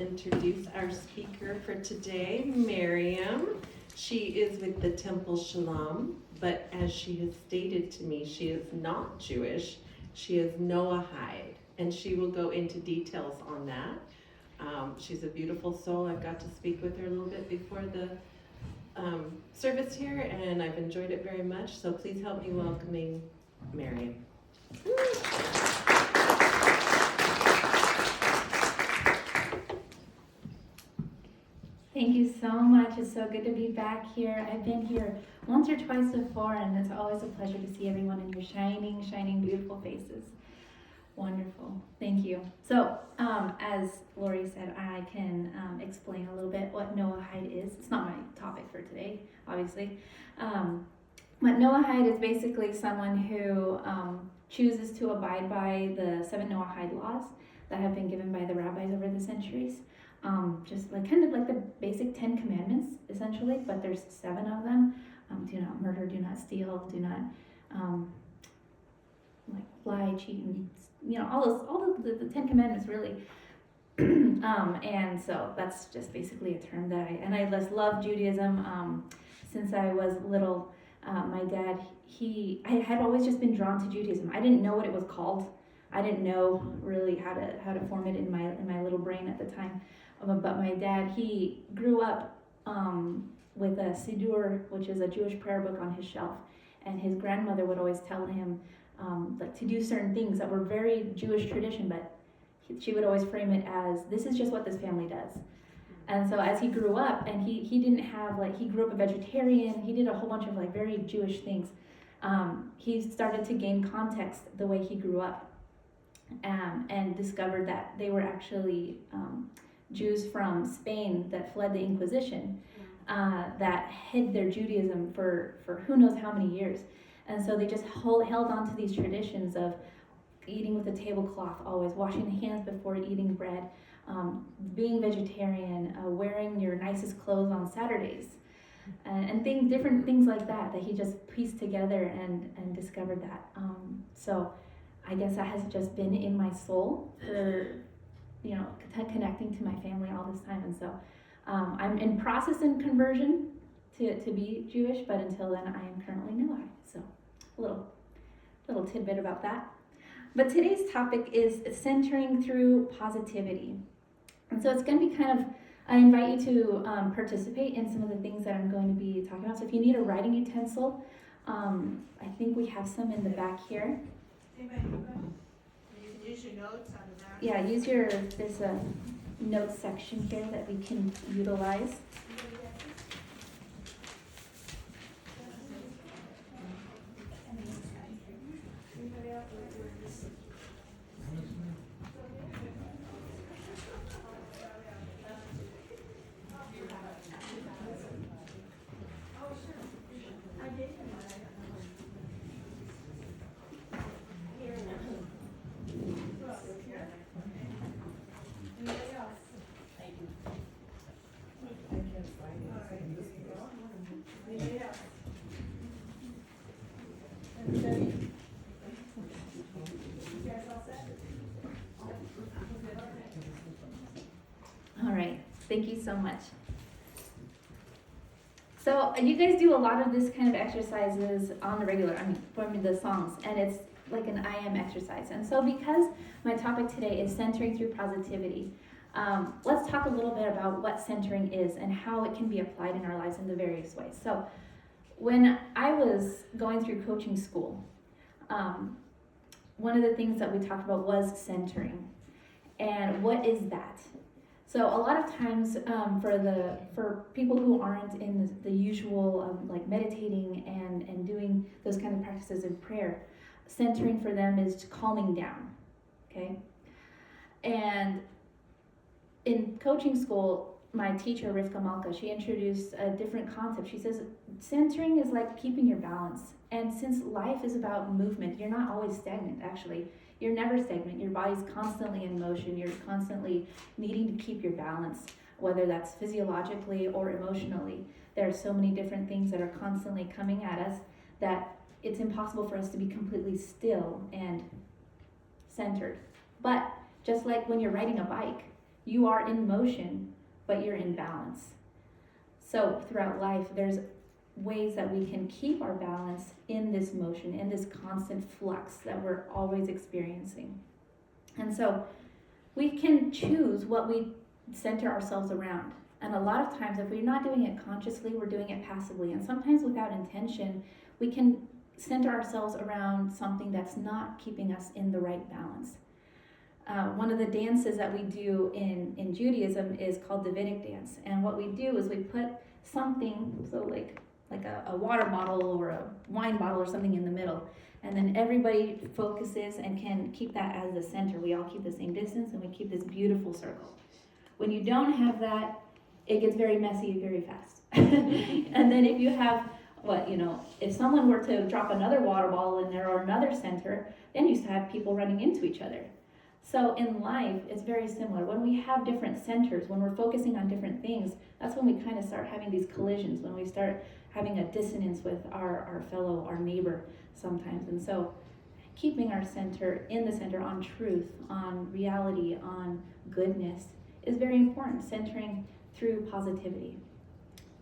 Introduce our speaker for today, Miriam. She is with the Temple Shalom, but as she has stated to me, she is not Jewish. She is Noahide, and she will go into details on that. She's a beautiful soul. I've got to speak with her a little bit before the service here, and I've enjoyed it very much. So please help me welcoming Miriam. Thank you so much. It's so good to be back here. I've been here once or twice before, and it's always a pleasure to see everyone in your shining, beautiful faces. Wonderful. Thank you. So, as Lori said, I can explain a little bit what Noahide is. It's not my topic for today, obviously. But Noahide is basically someone who chooses to abide by the 7 Noahide laws that have been given by the rabbis over the centuries. Just like kind of like the basic 10 commandments, essentially, but there's 7 of them. Do not murder, do not steal, do not like lie, cheat, and all the 10 commandments, really. And so that's just basically a term that I just love Judaism. Since I was little, my dad, I had always just been drawn to Judaism. I didn't know what it was called. I didn't know really how to form it in my little brain at the time. But my dad, he grew up with a Siddur, which is a Jewish prayer book, on his shelf, and his grandmother would always tell him like to do certain things that were very Jewish tradition, but she would always frame it as, this is just what this family does. And so as he grew up, and he didn't have, like, he grew up a vegetarian, he did a whole bunch of like very Jewish things. He started to gain context the way he grew up, and discovered that they were actually Jews from Spain that fled the Inquisition, that hid their Judaism for who knows how many years. And so they just held on to these traditions of eating with a tablecloth, always washing the hands before eating bread, being vegetarian, wearing your nicest clothes on Saturdays, and different things like that he just pieced together and discovered that. So I guess that has just been in my soul for, connecting to my family all this time. And so I'm in process and conversion to be Jewish, but until then I am currently Noahide. So a little tidbit about that. But today's topic is centering through positivity. And so it's going to be I invite you to participate in some of the things that I'm going to be talking about. So if you need a writing utensil, I think we have some in the back here. Anybody have a question? You can use your notes on the back. Yeah, there's a notes section here that we can utilize. All right, thank you so much. So you guys do a lot of this kind of exercises on the regular, for the songs, and it's like an I am exercise. And so because my topic today is centering through positivity, let's talk a little bit about what centering is and how it can be applied in our lives in the various ways. So when I was going through coaching school, one of the things that we talked about was centering. And what is that? So a lot of times for people who aren't in the usual like meditating and doing those kind of practices in prayer, centering for them is calming down, okay? And in coaching school, my teacher, Rivka Malka, she introduced a different concept. She says, centering is like keeping your balance. And since life is about movement, you're not always stagnant, actually. You're never stagnant. Your body's constantly in motion. You're constantly needing to keep your balance, whether that's physiologically or emotionally. There are so many different things that are constantly coming at us that it's impossible for us to be completely still and centered. But just like when you're riding a bike, You are in motion, but you're in balance. So throughout life, there's ways that we can keep our balance in this motion, in this constant flux that we're always experiencing. And so we can choose what we center ourselves around. And a lot of times, if we're not doing it consciously, we're doing it passively. And sometimes without intention, we can center ourselves around something that's not keeping us in the right balance. One of the dances that we do in Judaism is called Davidic dance. And what we do is we put something, so like a water bottle or a wine bottle or something in the middle. And then everybody focuses and can keep that as the center. We all keep the same distance and we keep this beautiful circle. When you don't have that, it gets very messy very fast. And then if you have, if someone were to drop another water bottle in there or another center, then you have people running into each other. So in life, it's very similar. When we have different centers, when we're focusing on different things, that's when we kind of start having these collisions, when we start having a dissonance with our neighbor sometimes. And so keeping our center in the center on truth, on reality, on goodness is very important, centering through positivity.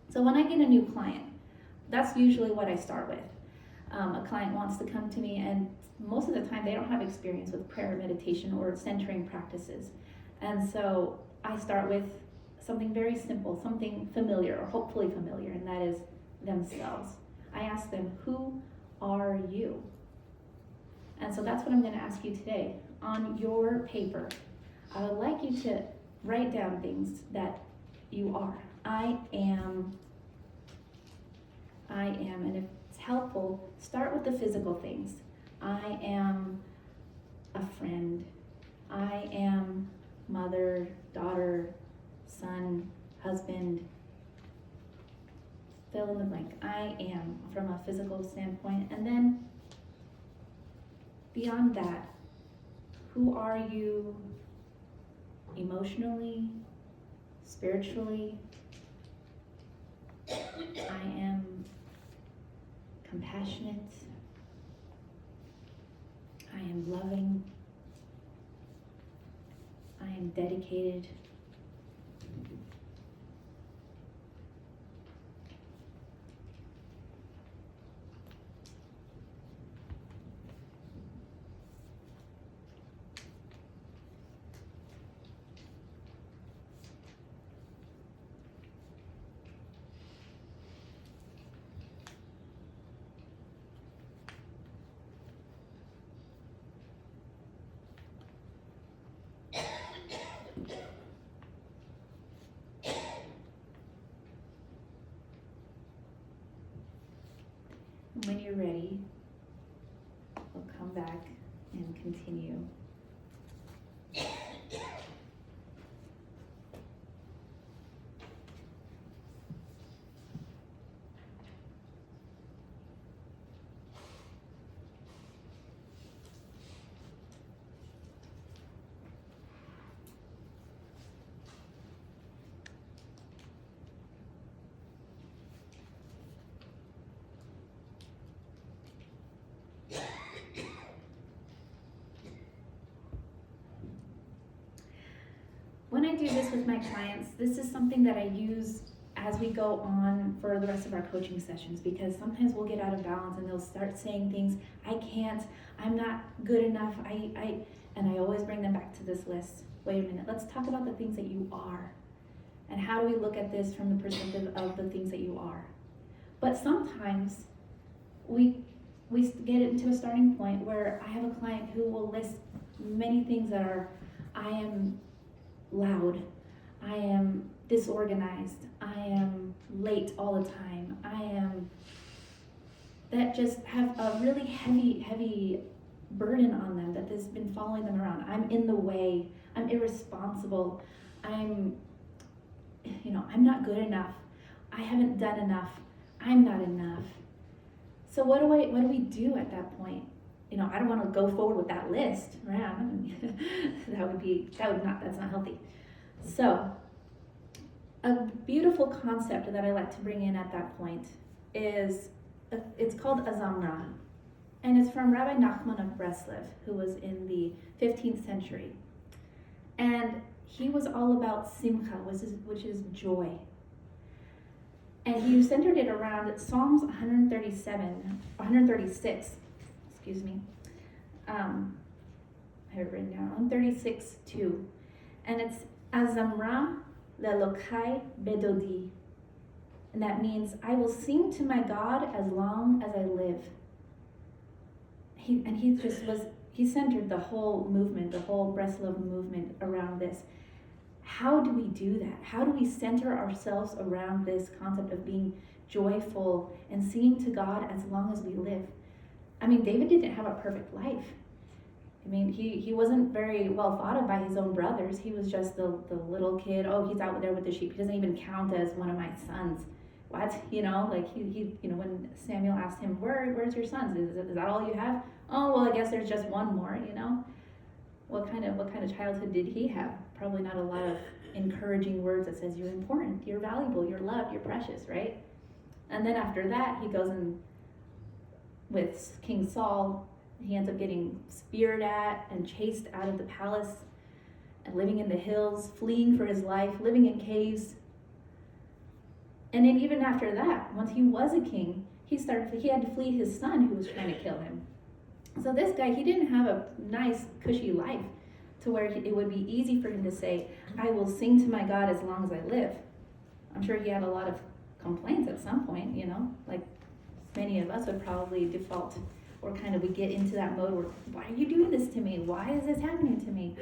So when I get a new client, that's usually what I start with. A client wants to come to me, and most of the time they don't have experience with prayer, meditation, or centering practices. And so I start with something very simple, something familiar, or hopefully familiar, and that is themselves. I ask them, who are you? And so that's what I'm going to ask you today. On your paper, I would like you to write down things that you are. I am, and if it's helpful, start with the physical things. I am a friend. I am mother, daughter, son, husband. Fill in the blank. I am from a physical standpoint. And then beyond that, who are you emotionally, spiritually? I am compassionate. I am loving. I am dedicated. When you're ready, we'll come back and continue. When I do this with my clients, this is something that I use as we go on for the rest of our coaching sessions, because sometimes we'll get out of balance and they'll start saying things, I can't, I'm not good enough, and I always bring them back to this list. Wait a minute, let's talk about the things that you are. And how do we look at this from the perspective of the things that you are? But sometimes we get into a starting point where I have a client who will list many things that are, I am loud, I am disorganized, I am late all the time, I am, that just have a really heavy burden on them that has been following them around. I'm in the way, I'm irresponsible, I'm not good enough, I haven't done enough, I'm not enough. So what do we do at that point? I don't want to go forward with that list, right? That's not healthy. So a beautiful concept that I like to bring in at that point is, it's called Azamra, and it's from Rabbi Nachman of Breslev, who was in the 15th century. And he was all about simcha, which is joy. And he centered it around Psalms 136, excuse me. I have it written down, 136:2. And it's Azamra lelokai bedodi. And that means, I will sing to my God as long as I live. He centered the whole movement, the whole Breslov movement around this. How do we do that? How do we center ourselves around this concept of being joyful and singing to God as long as we live? I mean, David didn't have a perfect life. I mean, he wasn't very well thought of by his own brothers. He was just the little kid. Oh, he's out there with the sheep. He doesn't even count as one of my sons. What? Like he when Samuel asked him, where's your sons? Is that all you have? Oh, well, I guess there's just one more, What kind of childhood did he have? Probably not a lot of encouraging words that says you're important, you're valuable, you're loved, you're precious, right? And then after that, he goes in with King Saul. He ends up getting speared at and chased out of the palace and living in the hills, fleeing for his life, living in caves. And then even after that, once he was a king, he had to flee his son who was trying to kill him. So this guy, he didn't have a nice, cushy life to where it would be easy for him to say, I will sing to my God as long as I live. I'm sure he had a lot of complaints at some point, like many of us would probably default, or we get into that mode where, why are you doing this to me? Why is this happening to me?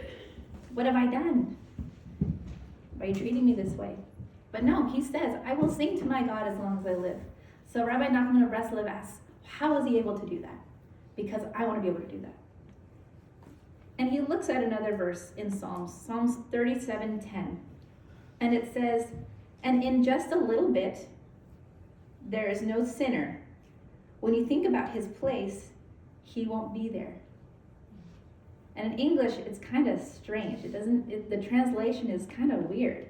What have I done? Why are you treating me this way? But no, he says, I will sing to my God as long as I live. So Rabbi Nachman of Breslev asks, how was he able to do that? Because I want to be able to do that. And he looks at another verse in Psalms 37:10. And it says, and in just a little bit, there is no sinner. When you think about his place, he won't be there. And in English, it's kind of strange. The translation is kind of weird.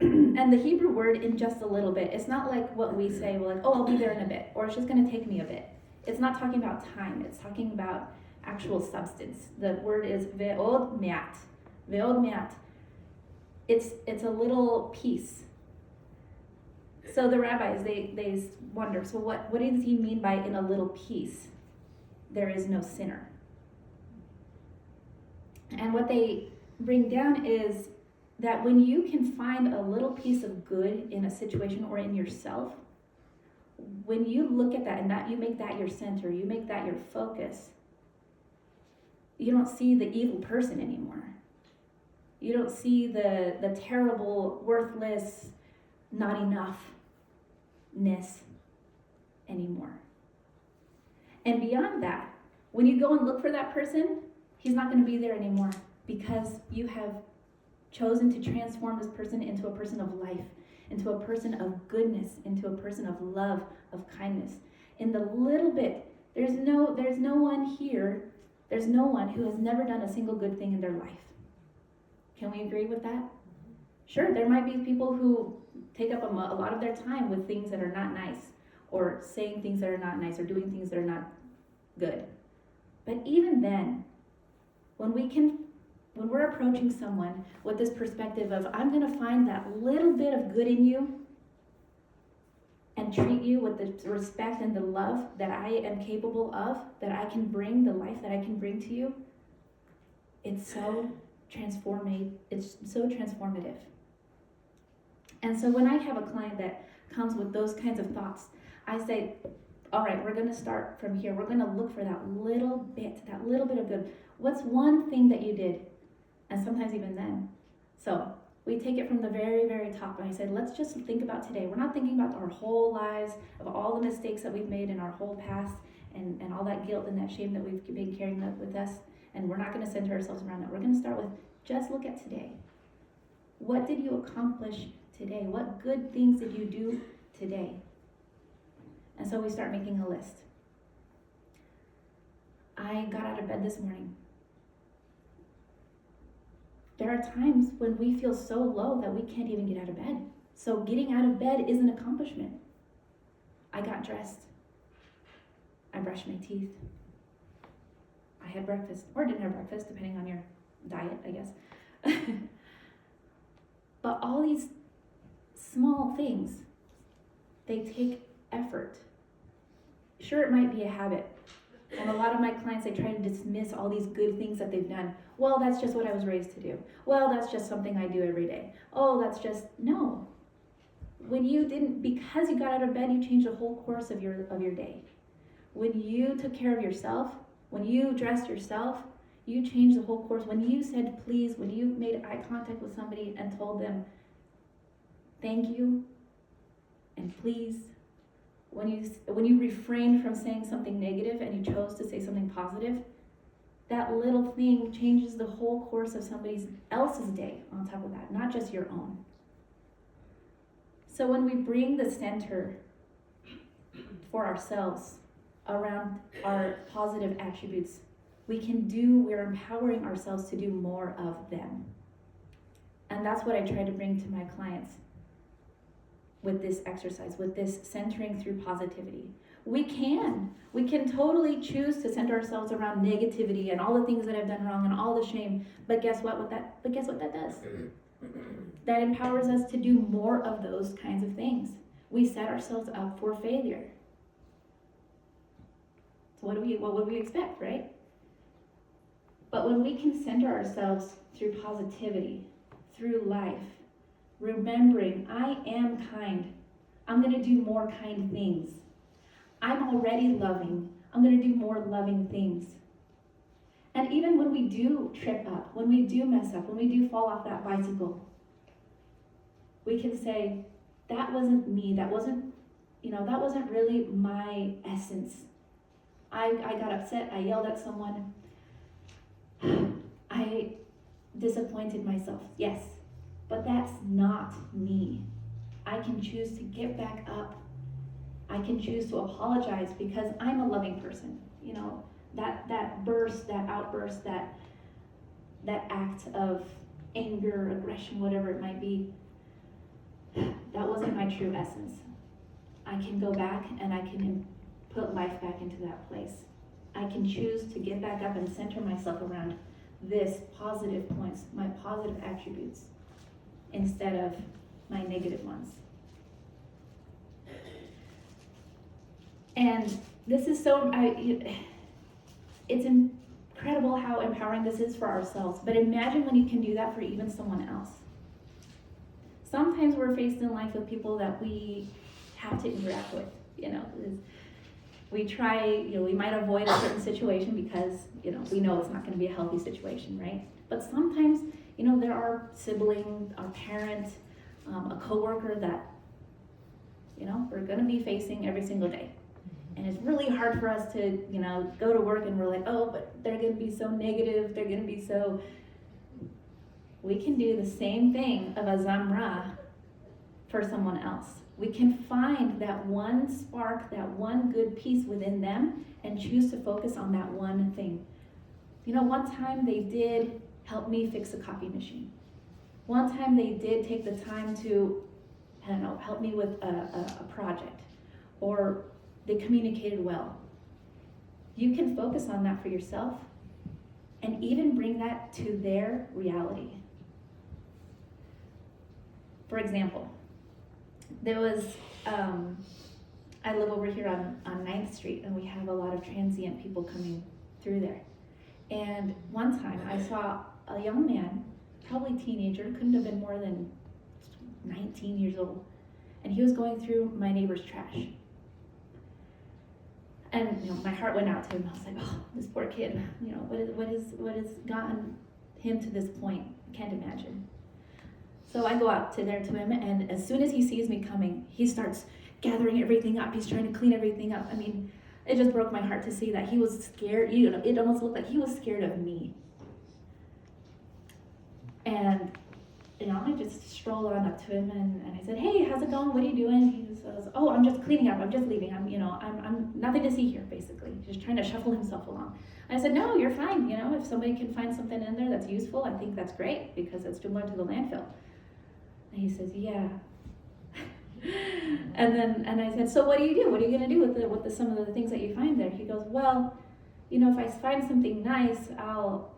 And the Hebrew word in just a little bit, it's not like what we say, well, like, oh, I'll be there in a bit, or it's just going to take me a bit. It's not talking about time. It's talking about actual substance. The word is ve'od me'at. Ve'od me'at. It's a little piece. So the rabbis, they wonder, so what does he mean by in a little piece? There is no sinner. And what they bring down is that when you can find a little piece of good in a situation or in yourself, when you look at that and that you make that your center, you make that your focus, you don't see the evil person anymore. You don't see the terrible, worthless, not enoughness anymore. And beyond that, when you go and look for that person, he's not going to be there anymore because you have chosen to transform this person into a person of life, into a person of goodness, into a person of love, of kindness. In the little bit, there's no one here, there's no one who has never done a single good thing in their life. Can we agree with that? Sure, there might be people who take up a lot of their time with things that are not nice, or saying things that are not nice, or doing things that are not good. But even then, when we're approaching someone with this perspective of, I'm going to find that little bit of good in you and treat you with the respect and the love that I am capable of, that I can bring, the life that I can bring to you, it's so transformative. And so when I have a client that comes with those kinds of thoughts, I say, all right, we're going to start from here. We're going to look for that little bit of good. What's one thing that you did? And sometimes even then. So we take it from the very, very top. And I said, let's just think about today. We're not thinking about our whole lives, of all the mistakes that we've made in our whole past, and all that guilt and that shame that we've been carrying with us. And we're not going to center ourselves around that. We're going to start with, just look at today. What did you accomplish today? What good things did you do today? And so we start making a list. I got out of bed this morning. There are times when we feel so low that we can't even get out of bed. So getting out of bed is an accomplishment. I got dressed. I brushed my teeth. I had breakfast, or didn't have breakfast, depending on your diet, I guess. But all these small things, they take effort. Sure, it might be a habit. And a lot of my clients, they try to dismiss all these good things that they've done. Well, that's just what I was raised to do. Well, that's just something I do every day. Oh, that's just, no. When you didn't, because you got out of bed, you changed the whole course of your day. When you took care of yourself, when you dressed yourself, you changed the whole course. When you said please, when you made eye contact with somebody and told them thank you and please, when you refrained from saying something negative and you chose to say something positive, that little thing changes the whole course of somebody else's day on top of that, not just your own. So when we bring the center for ourselves around our positive attributes, we're empowering ourselves to do more of them. And that's what I try to bring to my clients with this exercise, with this centering through positivity. We can totally choose to center ourselves around negativity and all the things that I've done wrong and all the shame. But guess what that does? That empowers us to do more of those kinds of things. We set ourselves up for failure. So what would we expect, right? But when we can center ourselves through positivity, through life, remembering I am kind, I'm going to do more kind things. I'm already loving, I'm going to do more loving things. And even when we do trip up, when we do mess up, when we do fall off that bicycle, we can say, that wasn't me, that wasn't really my essence. I got upset, I yelled at someone, I disappointed myself, yes, but that's not me. I can choose to get back up. I can choose to apologize because I'm a loving person. That burst, that outburst, that act of anger, aggression, whatever it might be, that wasn't my true essence. I can go back and I can put life back into that place. I can choose to get back up and center myself around this positive points, my positive attributes, instead of my negative ones. And this is it's incredible how empowering this is for ourselves. But imagine when you can do that for even someone else. Sometimes we're faced in life with people that we have to interact with. We try, we might avoid a certain situation because, we know it's not going to be a healthy situation, right? But sometimes, there are siblings, our parent, a coworker that, we're going to be facing every single day. And it's really hard for us to, go to work and we're like, oh, but they're going to be so negative. They're going to be so... We can do the same thing of a Zamra for someone else. We can find that one spark, that one good piece within them and choose to focus on that one thing. One time they did help me fix a copy machine. One time they did take the time to, help me with a project, or they communicated well. You can focus on that for yourself and even bring that to their reality. For example, there was, I live over here on 9th Street, and we have a lot of transient people coming through there. And one time I saw a young man, probably teenager, couldn't have been more than 19 years old, and he was going through my neighbor's trash. And my heart went out to him. I was like, oh, this poor kid, what has gotten him to this point? I can't imagine. So I go out there to him, and as soon as he sees me coming, he starts gathering everything up. He's trying to clean everything up. I mean, it just broke my heart to see that he was scared. It almost looked like he was scared of me. And, I just strolled on up to him, and I said, hey, how's it going? What are you doing? He says, oh, I'm just cleaning up. I'm just leaving. I'm nothing to see here, basically. Just trying to shuffle himself along. I said, no, you're fine. If somebody can find something in there that's useful, I think that's great, because it's going to the landfill. And he says, yeah. And I said, so what do you do? What are you going to do with some of the things that you find there? He goes, well, if I find something nice, I'll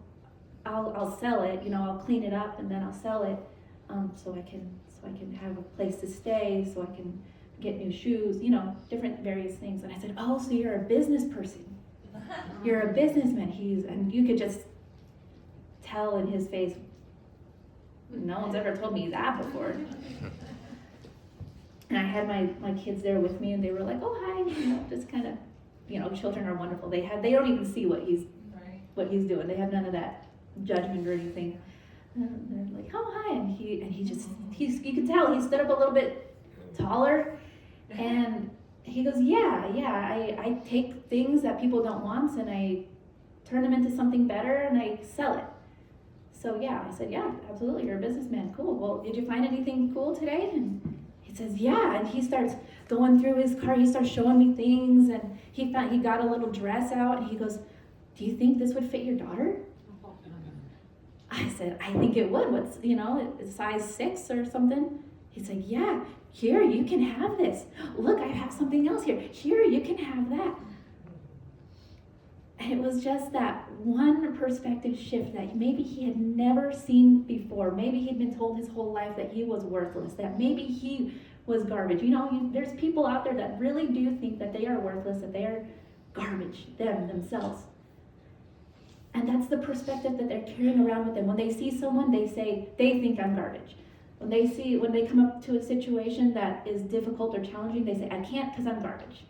I'll sell it, I'll clean it up and then I'll sell it, so I can have a place to stay, so I can get new shoes, different various things. And I said, oh, so you're a business person. You're a businessman. And you could just tell in his face, no one's ever told me that before. And I had my kids there with me and they were like, oh, hi, just kind of, children are wonderful. They don't even see what he's doing. They have none of that judgment or anything. And they're like, oh, hi. And you could tell he stood up a little bit taller. And he goes, yeah, I take things that people don't want and I turn them into something better and I sell it. So yeah, I said, yeah, absolutely, you're a businessman, cool. Well, did you find anything cool today? And he says, yeah, and he starts going through his car, he starts showing me things, and he got a little dress out, and he goes, do you think this would fit your daughter? I said, I think it would. What's, it's size 6 or something? He said, yeah, here, you can have this. Look, I have something else here. Here, you can have that. And it was just that one perspective shift that maybe he had never seen before. Maybe he'd been told his whole life that he was worthless, that maybe he was garbage. There's people out there that really do think that they are worthless, that they are garbage, themselves. And that's the perspective that they're carrying around with them. When they see someone, they say, they think I'm garbage. When they come up to a situation that is difficult or challenging, they say, I can't because I'm garbage.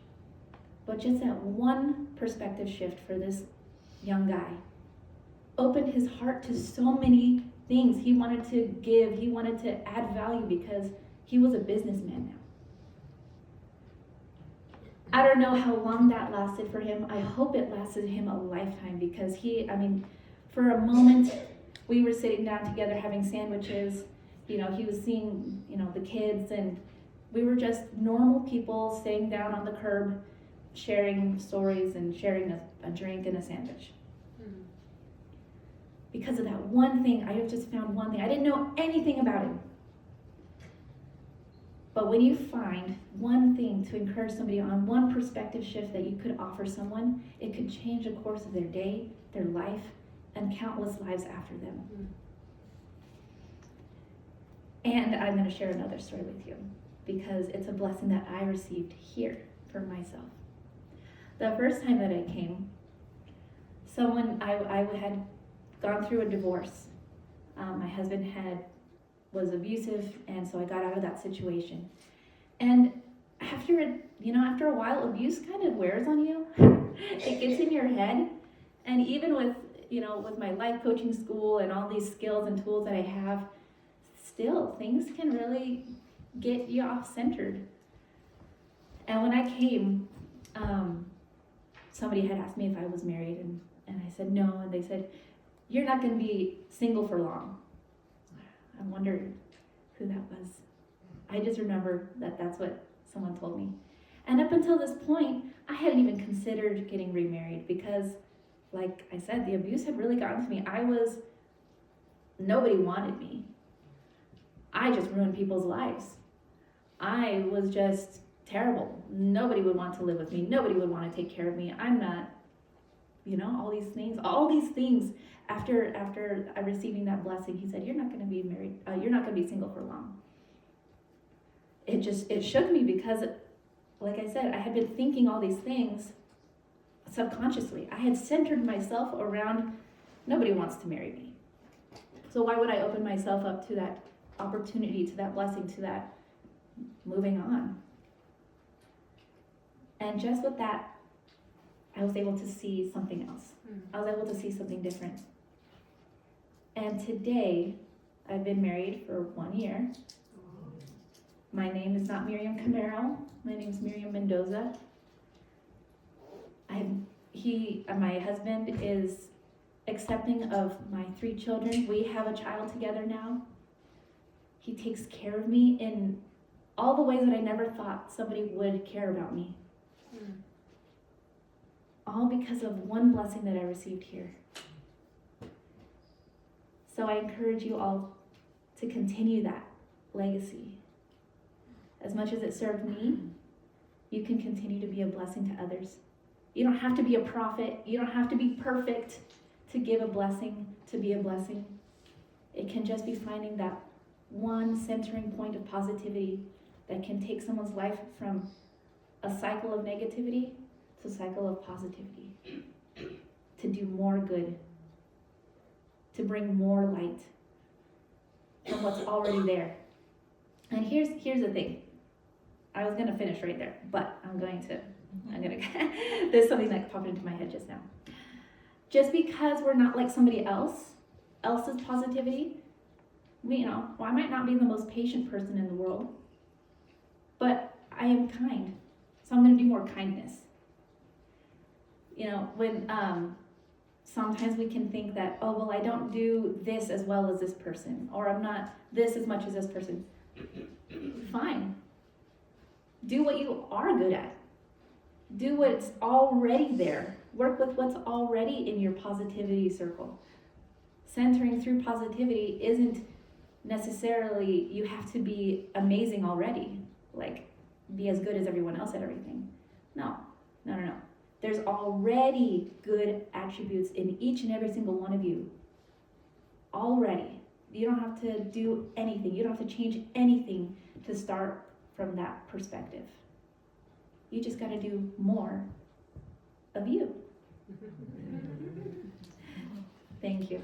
But just that one perspective shift for this young guy opened his heart to so many things. He wanted to give, he wanted to add value because he was a businessman now. I don't know how long that lasted for him. I hope it lasted him a lifetime because for a moment, we were sitting down together having sandwiches. He was seeing, the kids, and we were just normal people sitting down on the curb, sharing stories and sharing a drink and a sandwich. Mm-hmm. Because of that one thing, I have just found one thing. I didn't know anything about him. But when you find one thing to encourage somebody on, one perspective shift that you could offer someone, it could change the course of their day, their life, and countless lives after them. Mm-hmm. And I'm going to share another story with you because it's a blessing that I received here for myself. The first time that I came, I had gone through a divorce. My husband was abusive, and so I got out of that situation. And after a while, abuse kind of wears on you. It gets in your head. And even with my life coaching school and all these skills and tools that I have, still things can really get you off-centered. And when I came, somebody had asked me if I was married, and I said no, and they said, you're not going to be single for long. I wondered who that was. I just remember that that's what someone told me. And up until this point, I hadn't even considered getting remarried because, like I said, the abuse had really gotten to me. Nobody wanted me. I just ruined people's lives. I was just terrible. Nobody would want to live with me. Nobody would want to take care of me. I'm not, all these things. After receiving that blessing, he said, you're not going to be married. You're not going to be single for long. It shook me because, like I said, I had been thinking all these things subconsciously. I had centered myself around, nobody wants to marry me. So why would I open myself up to that opportunity, to that blessing, to that moving on? And just with that, I was able to see something else. I was able to see something different. And today, I've been married for 1 year. My name is not Miriam Camaro. My name is Miriam Mendoza. My husband is accepting of my 3 children. We have a child together now. He takes care of me in all the ways that I never thought somebody would care about me. All because of one blessing that I received here. So I encourage you all to continue that legacy. As much as it served me, you can continue to be a blessing to others. You don't have to be a prophet. You don't have to be perfect to give a blessing to be a blessing. It can just be finding that one centering point of positivity that can take someone's life from a cycle of negativity to a cycle of positivity, to do more good, to bring more light from what's already there. And here's the thing. I was gonna finish right there, but I'm gonna there's something that popped into my head just now. Just because we're not like somebody else's positivity, I might not be the most patient person in the world, but I am kind, so I'm gonna do more kindness. When sometimes we can think that, oh, well, I don't do this as well as this person, or I'm not this as much as this person. Fine. Do what you are good at. Do what's already there. Work with what's already in your positivity circle. Centering through positivity isn't necessarily you have to be amazing already, like be as good as everyone else at everything. No. There's already good attributes in each and every single one of you. Already. You don't have to do anything. You don't have to change anything to start from that perspective. You just got to do more of you. Thank you.